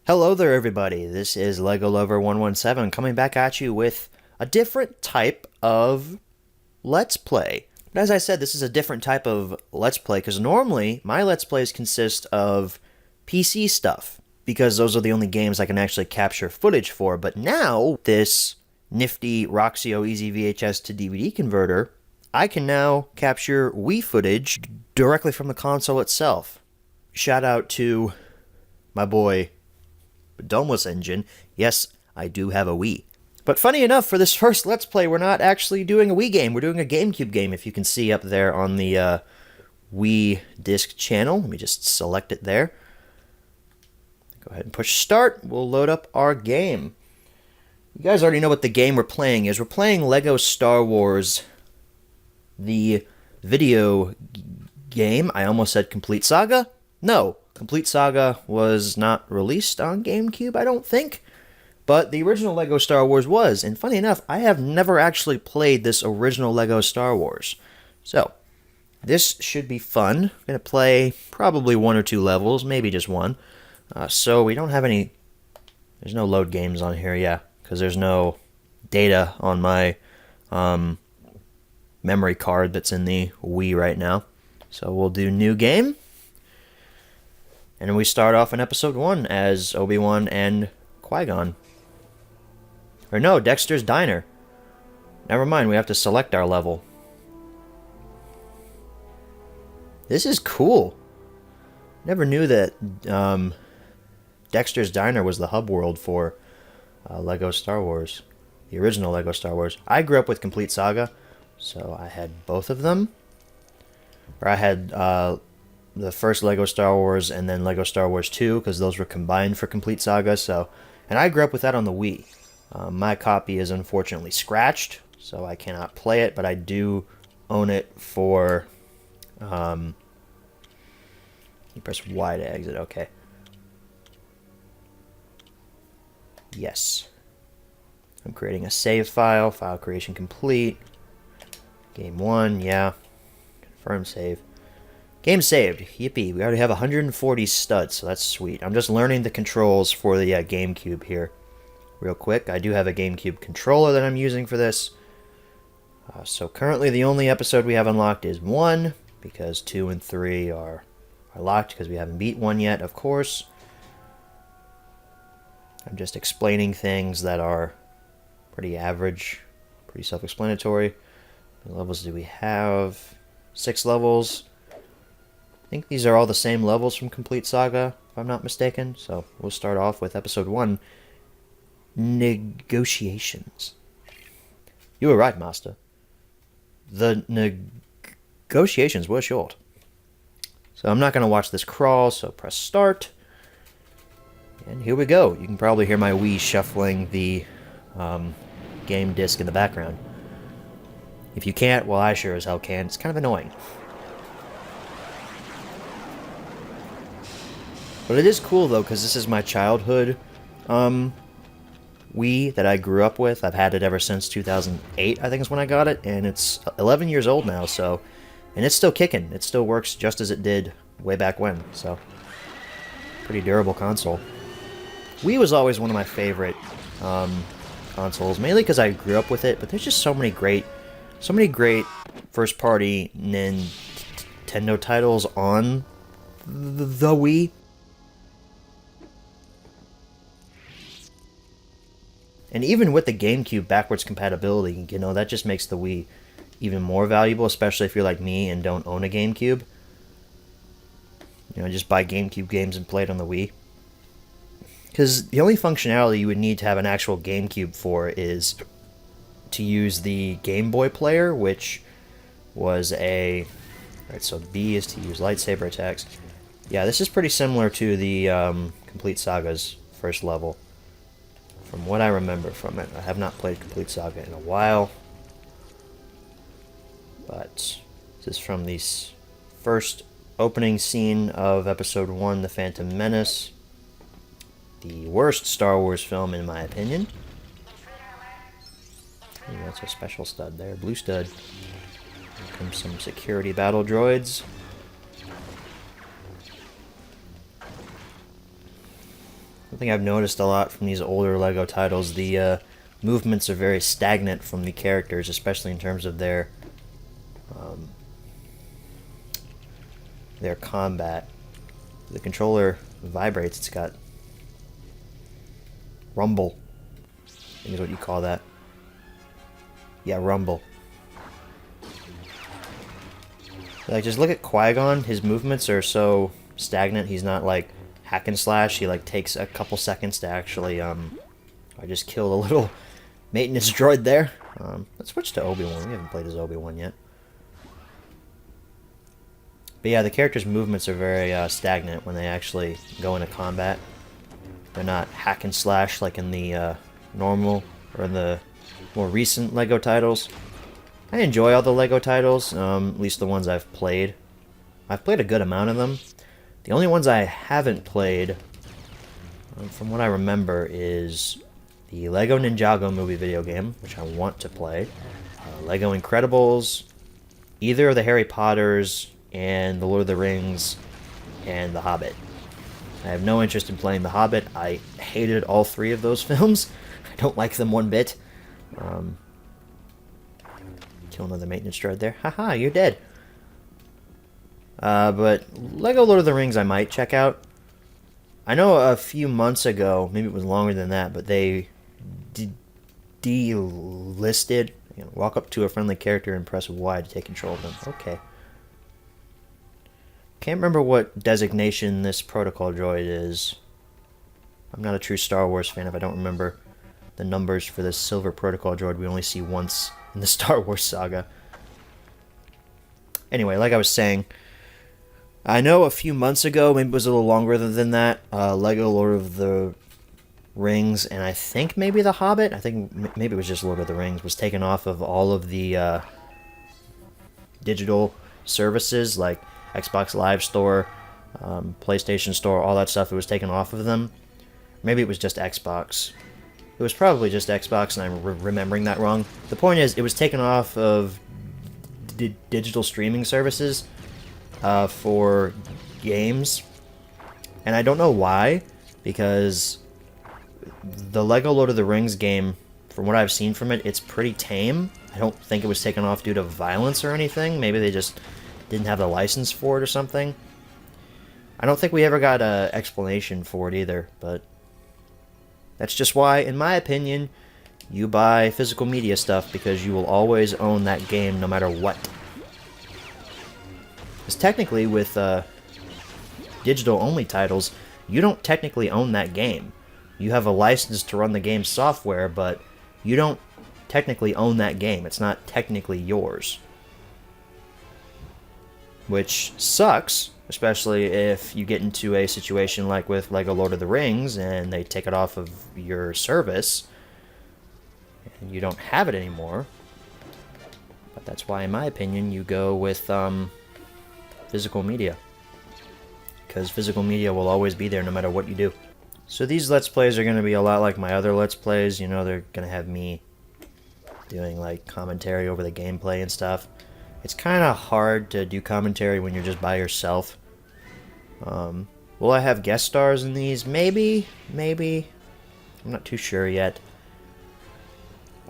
Hello there, everybody. This is Lego Lover 117 coming back at you with a different type of Let's Play. But as I said, this is a different type of Let's Play because normally my Let's Plays consist of PC stuff because those are the only games I can actually capture footage for. But now, this nifty Roxio Easy VHS to DVD converter, I can now capture Wii footage directly from the console itself. Shout out to my boy Domeless Engine. Yes, I do have a Wii. But funny enough, for this first Let's Play, we're not actually doing a Wii game. We're doing a GameCube game, if you can see up there on the Wii Disc channel. Let me just select it there. Go ahead and push start. We'll load up our game. You guys already know what the game we're playing is. We're playing Lego Star Wars, the video game. I almost said Complete Saga. No, Complete Saga was not released on GameCube, I don't think. But the original Lego Star Wars was. And funny enough, I have never actually played this original Lego Star Wars. So, this should be fun. I'm going to play probably one or two levels, maybe just one. So we don't have any... There's no load games on here, yeah. Because there's no data on my memory card that's in the Wii right now. So we'll do new game. And we start off in episode 1 as Obi-Wan and Qui-Gon. Or no, Dexter's Diner. Never mind, we have to select our level. This is cool. Never knew that Dexter's Diner was the hub world for Lego Star Wars. The original Lego Star Wars. I grew up with Complete Saga, so I had both of them. Or I had the first Lego Star Wars and then Lego Star Wars 2, because those were combined for Complete Saga. So, and I grew up with that on the Wii. My copy is unfortunately scratched, so I cannot play it, but I do own it for... you press Y to exit, okay. Yes. I'm creating a save file, file creation complete. Game 1, yeah. Confirm save. Game saved. Yippee. We already have 140 studs, so that's sweet. I'm just learning the controls for the GameCube here real quick. I do have a GameCube controller that I'm using for this. So currently the only episode we have unlocked is 1, because 2 and 3 are locked because we haven't beat 1 yet, of course. I'm just explaining things that are pretty average, pretty self-explanatory. How many levels do we have? 6 levels. I think these are all the same levels from Complete Saga, if I'm not mistaken. So we'll start off with episode 1, Negotiations. You were right, Master. The negotiations were short. So I'm not going to watch this crawl, so press start. And here we go. You can probably hear my Wii shuffling the game disc in the background. If you can't, well, I sure as hell can. It's kind of annoying. But it is cool, though, because this is my childhood Wii that I grew up with. I've had it ever since 2008, I think is when I got it, and it's 11 years old now, so... And it's still kicking. It still works just as it did way back when, so... Pretty durable console. Wii was always one of my favorite consoles, mainly because I grew up with it, but there's just so many great first-party Nintendo titles on the Wii. And even with the GameCube backwards compatibility, you know, that just makes the Wii even more valuable, especially if you're like me and don't own a GameCube. You know, just buy GameCube games and play it on the Wii. Because the only functionality you would need to have an actual GameCube for is to use the Game Boy player, which was a... Alright, so B is to use lightsaber attacks. Yeah, this is pretty similar to the Complete Saga's first level. From what I remember from it. I have not played Complete Saga in a while. But this is from the first opening scene of Episode 1, The Phantom Menace. The worst Star Wars film, in my opinion. Ooh, that's a special stud there. Blue stud. Here comes some security battle droids. Something I've noticed a lot from these older LEGO titles, the movements are very stagnant from the characters, especially in terms of their combat. The controller vibrates. It's got rumble, I think is what you call that. Yeah, rumble. Like, just look at Qui-Gon. His movements are so stagnant. He's not like hack and slash. He like takes a couple seconds to actually I just killed a little maintenance droid there. Let's switch to Obi-Wan. We haven't played as Obi-Wan yet. But yeah, the characters' movements are very stagnant when they actually go into combat. They're not hack and slash like in the normal or in the more recent LEGO titles. I enjoy all the LEGO titles, at least the ones I've played. I've played a good amount of them. The only ones I haven't played, from what I remember, is the LEGO Ninjago movie video game, which I want to play, LEGO Incredibles, either of the Harry Potters, and The Lord of the Rings, and The Hobbit. I have no interest in playing The Hobbit. I hated all three of those films. I don't like them one bit. Kill another maintenance droid there. Haha, you're dead. But LEGO Lord of the Rings I might check out. I know a few months ago, maybe it was longer than that, but they delisted. Walk up to a friendly character and press Y to take control of them. Okay. Can't remember what designation this protocol droid is. I'm not a true Star Wars fan if I don't remember the numbers for this silver protocol droid we only see once in the Star Wars saga. Anyway, like I was saying, I know a few months ago, maybe it was a little longer than that, LEGO Lord of the Rings, and I think maybe The Hobbit, I think maybe it was just Lord of the Rings, was taken off of all of the digital services like Xbox Live Store, PlayStation Store, all that stuff. It was taken off of them. Maybe it was just Xbox. It was probably just Xbox, and I'm remembering that wrong. The point is, it was taken off of digital streaming services for games, and I don't know why, because the LEGO Lord of the Rings game, from what I've seen from it, it's pretty tame. I don't think it was taken off due to violence or anything. Maybe they just didn't have the license for it or something. I don't think we ever got an explanation for it either, but that's just why, in my opinion, you buy physical media stuff, because you will always own that game no matter what. Because technically with digital-only titles, you don't technically own that game. You have a license to run the game's software, but you don't technically own that game. It's not technically yours. Which sucks, especially if you get into a situation like with LEGO Lord of the Rings and they take it off of your service and you don't have it anymore. But that's why, in my opinion, you go with physical media. Because physical media will always be there no matter what you do. So these Let's Plays are going to be a lot like my other Let's Plays. You know, they're going to have me doing like commentary over the gameplay and stuff. It's kind of hard to do commentary when you're just by yourself. Will I have guest stars in these? Maybe. I'm not too sure yet.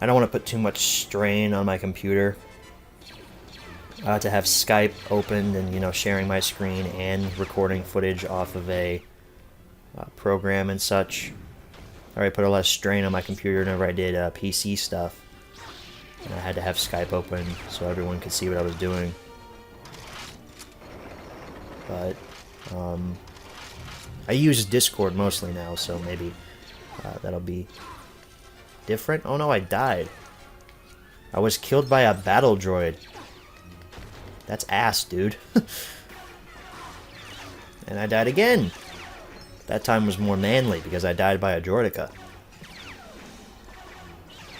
I don't want to put too much strain on my computer. To have Skype opened and, you know, sharing my screen and recording footage off of a program and such. I already put a lot of strain on my computer whenever I did PC stuff. And I had to have Skype open so everyone could see what I was doing. But I use Discord mostly now, so maybe that'll be different. Oh no, I died. I was killed by a battle droid. That's ass, dude. And I died again. That time was more manly because I died by a droidica.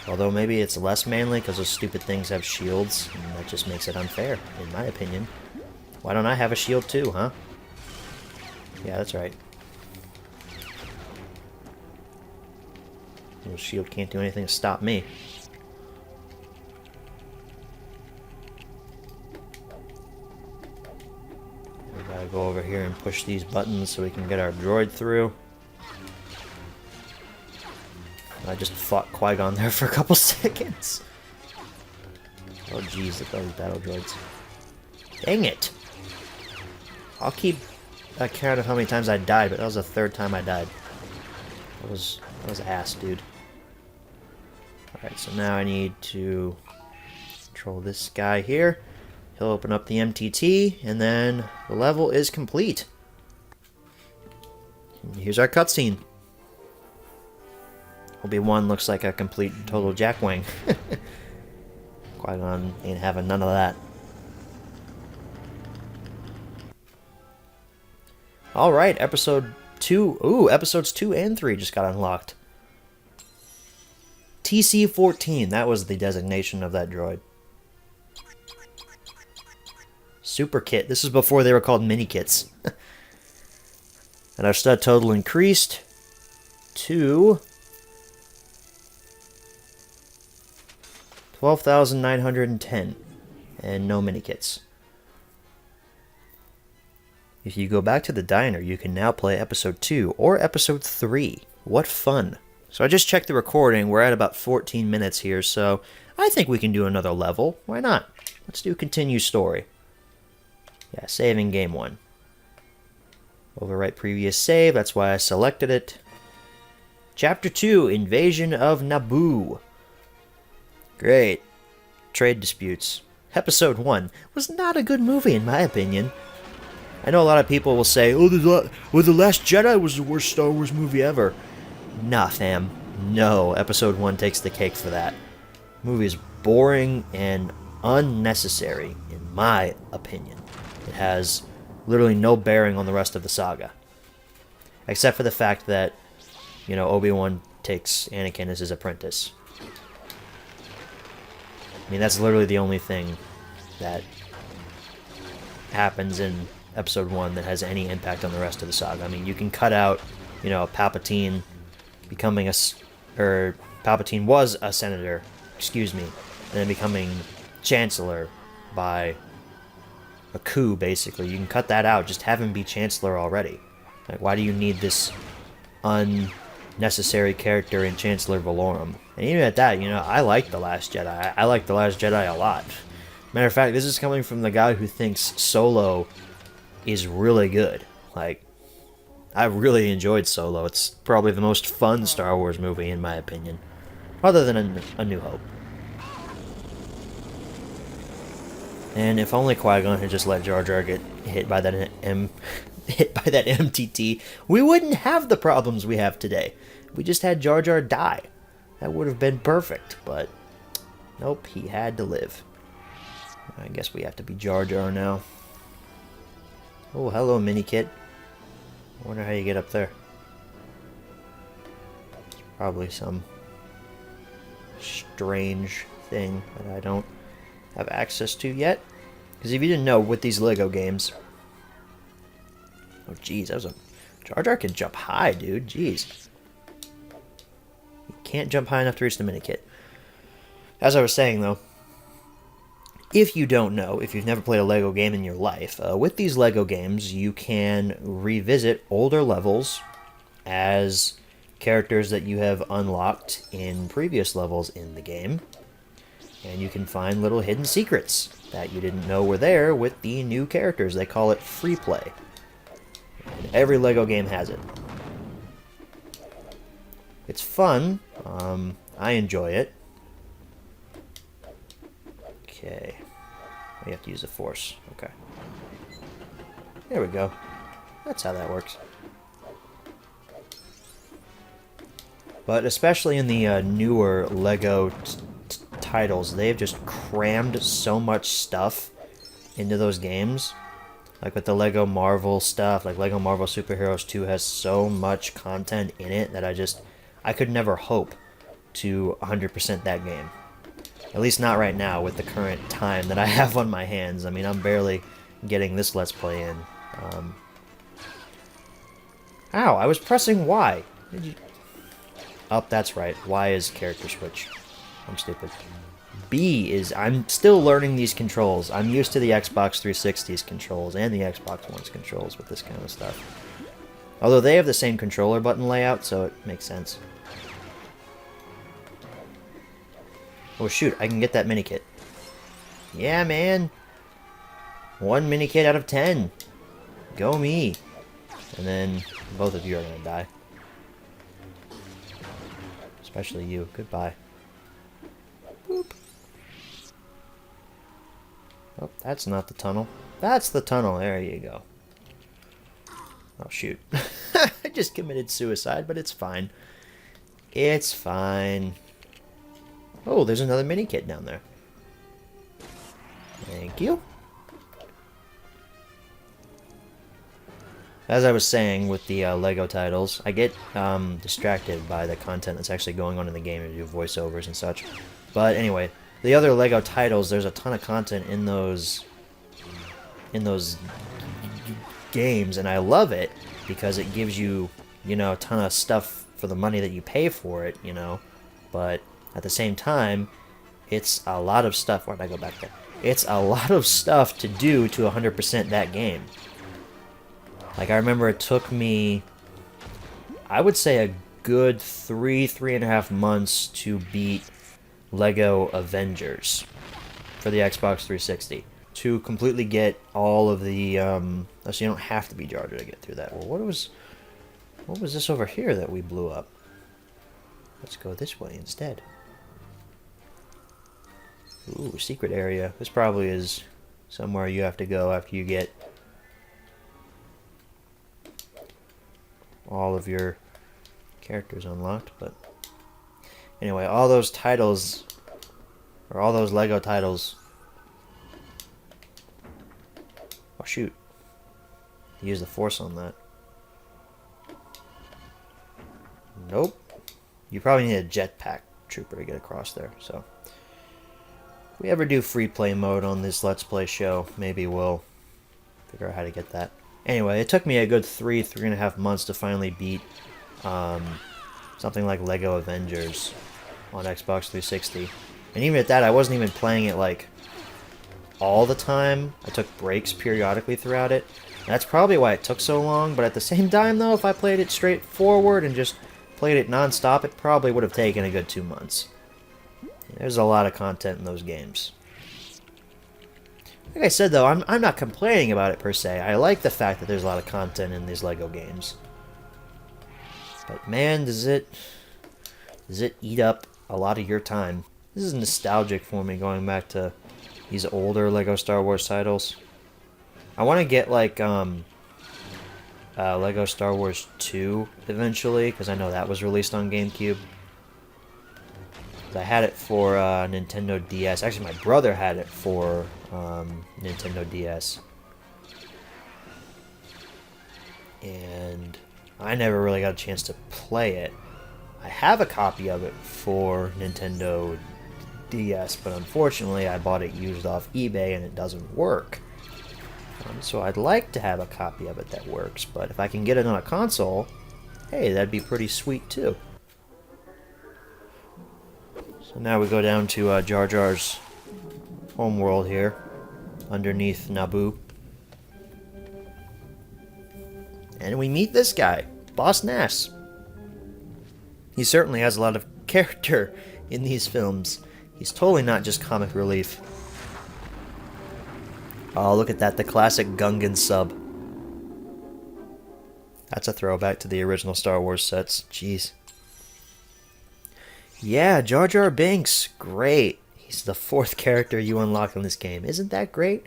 Although maybe it's less manly because those stupid things have shields, and that just makes it unfair, in my opinion. Why don't I have a shield too, huh? Yeah, that's right. The shield can't do anything to stop me. We gotta go over here and push these buttons so we can get our droid through. I just fought Qui-Gon there for a couple seconds. Oh jeez, look at all these battle droids. Dang it! I'll keep a count of how many times I died, but that was the third time I died. That was ass, dude. Alright, so now I need to control this guy here. He'll open up the MTT, and then the level is complete. And here's our cutscene. Obi-Wan looks like a complete total jackwing. Qui-Gon ain't having none of that. Alright, episode 2. Ooh, episodes 2 and 3 just got unlocked. TC-14, that was the designation of that droid. Super kit. This is before they were called mini kits. And our stud total increased to 12,910. And no mini kits. If you go back to the diner, you can now play episode 2 or episode 3. What fun. So I just checked the recording. We're at about 14 minutes here, so I think we can do another level. Why not? Let's do continue story. Yeah, saving game 1. Overwrite previous save, that's why I selected it. Chapter 2, Invasion of Naboo. Great. Trade disputes. Episode 1 was not a good movie in my opinion. I know a lot of people will say, oh, The Last Jedi was the worst Star Wars movie ever. Nah, fam. No, episode 1 takes the cake for that. The movie is boring and unnecessary, in my opinion. It has literally no bearing on the rest of the saga. Except for the fact that, you know, Obi-Wan takes Anakin as his apprentice. I mean, that's literally the only thing that happens in episode 1 that has any impact on the rest of the saga. I mean, you can cut out, you know, Palpatine becoming Palpatine was a senator, excuse me, and then becoming chancellor by a coup, basically. You can cut that out, just have him be chancellor already. Like, why do you need this unnecessary character in Chancellor Valorum? And even at that, you know, I like The Last Jedi. I like The Last Jedi a lot. Matter of fact, this is coming from the guy who thinks Solo is really good. Like, I really enjoyed Solo. It's probably the most fun Star Wars movie, in my opinion. Other than A New Hope. And if only Qui-Gon had just let Jar Jar get hit by that MTT, we wouldn't have the problems we have today. We just had Jar Jar die. That would have been perfect, but nope, he had to live. I guess we have to be Jar Jar now. Oh, hello, mini kit. I wonder how you get up there. Probably some strange thing that I don't have access to yet. Because if you didn't know, with these Lego games... Oh, jeez, that was a... Jar Jar can jump high, dude. Jeez. You can't jump high enough to reach the mini kit. As I was saying, though, if you don't know, if you've never played a Lego game in your life, with these Lego games, you can revisit older levels as characters that you have unlocked in previous levels in the game. And you can find little hidden secrets that you didn't know were there with the new characters. They call it free play. And every Lego game has it. It's fun. I enjoy it. Okay. We have to use the Force. Okay. There we go. That's how that works. But especially in the newer Lego titles, they've just crammed so much stuff into those games. Like with the Lego Marvel stuff, like Lego Marvel Superheroes 2 has so much content in it that I could never hope to 100% that game. At least not right now with the current time that I have on my hands. I mean, I'm barely getting this Let's Play in. Ow, I was pressing Y. Did you... Oh, that's right. Y is character switch. I'm stupid. B is... I'm still learning these controls. I'm used to the Xbox 360's controls and the Xbox One's controls with this kind of stuff. Although they have the same controller button layout, so it makes sense. Oh shoot, I can get that mini kit. Yeah, man. 1 mini kit out of 10. Go me. And then both of you are gonna die. Especially you. Goodbye. Boop. Oh, that's not the tunnel. That's the tunnel. There you go. Oh, shoot. I just committed suicide, but it's fine. It's fine. Oh, there's another mini kit down there. Thank you. As I was saying with the LEGO titles, I get distracted by the content that's actually going on in the game to do voiceovers and such. But anyway, the other LEGO titles, there's a ton of content in those games, and I love it because it gives you, you know, a ton of stuff for the money that you pay for it, you know. But at the same time, it's a lot of stuff. Why did I go back there? It's a lot of stuff to do to 100% that game. Like, I remember it took me, I would say, a good 3.5 months to beat LEGO Avengers for the Xbox 360. To completely get all of the, so you don't have to be Jar Jar to get through that. Well, what was this over here that we blew up? Let's go this way instead. Ooh, secret area. This probably is somewhere you have to go after you get all of your characters unlocked. But anyway, all those titles, or all those LEGO titles. Oh shoot. Use the force on that. Nope. You probably need a jetpack trooper to get across there, so if we ever do free play mode on this Let's Play show, maybe we'll figure out how to get that. Anyway, it took me a good 3.5 months to finally beat something like LEGO Avengers on Xbox 360. And even at that, I wasn't even playing it like all the time. I took breaks periodically throughout it. And that's probably why it took so long, but at the same time though, if I played it straightforward and just played it non-stop, it probably would have taken a good 2 months. There's a lot of content in those games. Like I said though, I'm not complaining about it per se. I like the fact that there's a lot of content in these LEGO games. But man, does it eat up a lot of your time. This is nostalgic for me, going back to these older LEGO Star Wars titles. I want to get like LEGO Star Wars 2 eventually, because I know that was released on GameCube. I had it for Nintendo DS. Actually, my brother had it for Nintendo DS. And I never really got a chance to play it. I have a copy of it for Nintendo DS, but unfortunately I bought it used off eBay and it doesn't work. So I'd like to have a copy of it that works, but if I can get it on a console, hey, that'd be pretty sweet too. So now we go down to Jar Jar's homeworld here, underneath Naboo. And we meet this guy, Boss Nass. He certainly has a lot of character in these films. He's totally not just comic relief. Oh, look at that, the classic Gungan sub. That's a throwback to the original Star Wars sets. Jeez. Yeah, Jar Jar Binks, great. He's the 4th character you unlock in this game. Isn't that great?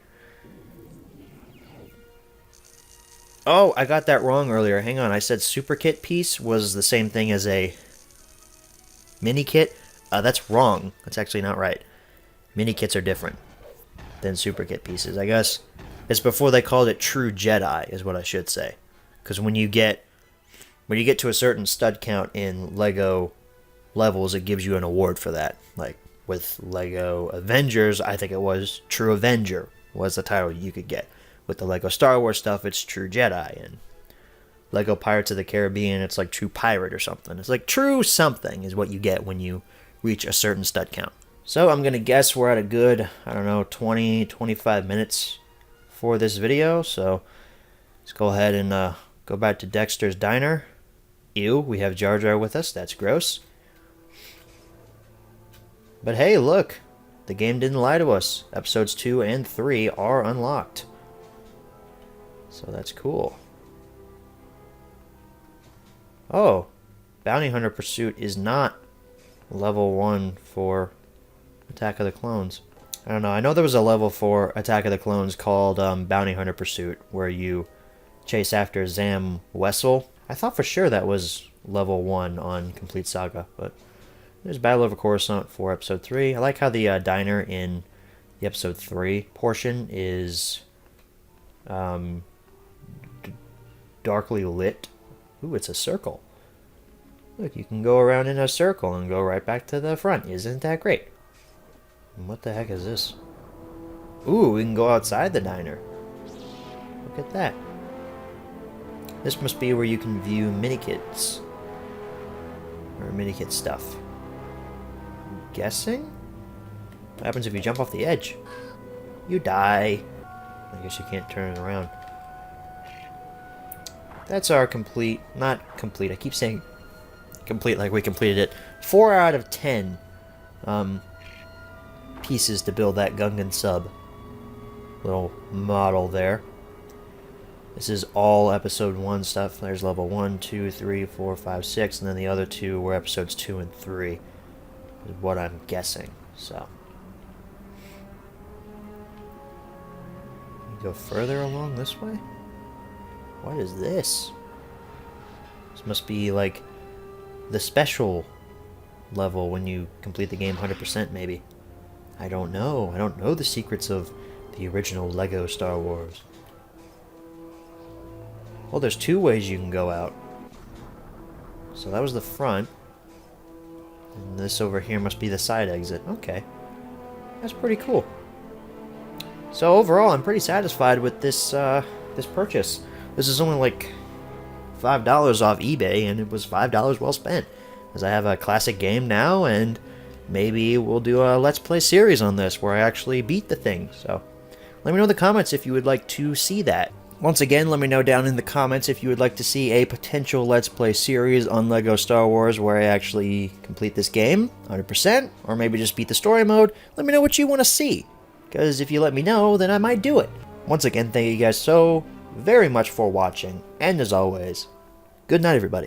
Oh, I got that wrong earlier. Hang on, I said Super Kit piece was the same thing as a mini kit. That's wrong. That's actually not right. Mini kits are different than Super Kit pieces. I guess it's before they called it True Jedi, is what I should say. Because when you get to a certain stud count in LEGO levels, it gives you an award for that. Like with LEGO Avengers, I think it was True Avenger was the title you could get. With the LEGO Star Wars stuff, it's True Jedi. And LEGO Pirates of the Caribbean, it's like True Pirate or something. It's like True something is what you get when you reach a certain stud count. So I'm going to guess we're at a good, I don't know, 20, 25 minutes for this video. So let's go ahead and go back to Dexter's Diner. Ew, we have Jar Jar with us. That's gross. But hey, look! The game didn't lie to us. Episodes 2 and 3 are unlocked. So that's cool. Oh, Bounty Hunter Pursuit is not level 1 for Attack of the Clones. I don't know. I know there was a level for Attack of the Clones called Bounty Hunter Pursuit, where you chase after Zam Wessel. I thought for sure that was level 1 on Complete Saga, but there's Battle over Coruscant for Episode 3. I like how the diner in the Episode 3 portion is darkly lit. Ooh, it's a circle. Look, you can go around in a circle and go right back to the front. Isn't that great? And what the heck is this? Ooh, we can go outside the diner. Look at that. This must be where you can view minikits. Or minikit stuff. I'm guessing? What happens if you jump off the edge? You die. I guess you can't turn it around. That's our complete, not complete, I keep saying complete like we completed it. 4 out of 10 pieces to build that Gungan sub little model there. This is all episode 1 stuff. There's level 1, 2, 3, 4, 5, 6, and then the other 2 were episodes 2 and 3 is what I'm guessing. So you go further along this way? What is this? This must be like the special level when you complete the game 100% maybe. I don't know. I don't know the secrets of the original Lego Star Wars. Well, there's 2 ways you can go out. So that was the front. And this over here must be the side exit. Okay. That's pretty cool. So overall, I'm pretty satisfied with this this purchase. This is only like $5 off eBay, and it was $5 well spent. As I have a classic game now, and maybe we'll do a Let's Play series on this where I actually beat the thing. So let me know in the comments if you would like to see that. Once again, let me know down in the comments if you would like to see a potential Let's Play series on LEGO Star Wars where I actually complete this game 100%, or maybe just beat the story mode. Let me know what you want to see, because if you let me know, then I might do it. Once again, thank you guys so very much for watching, and as always, good night everybody.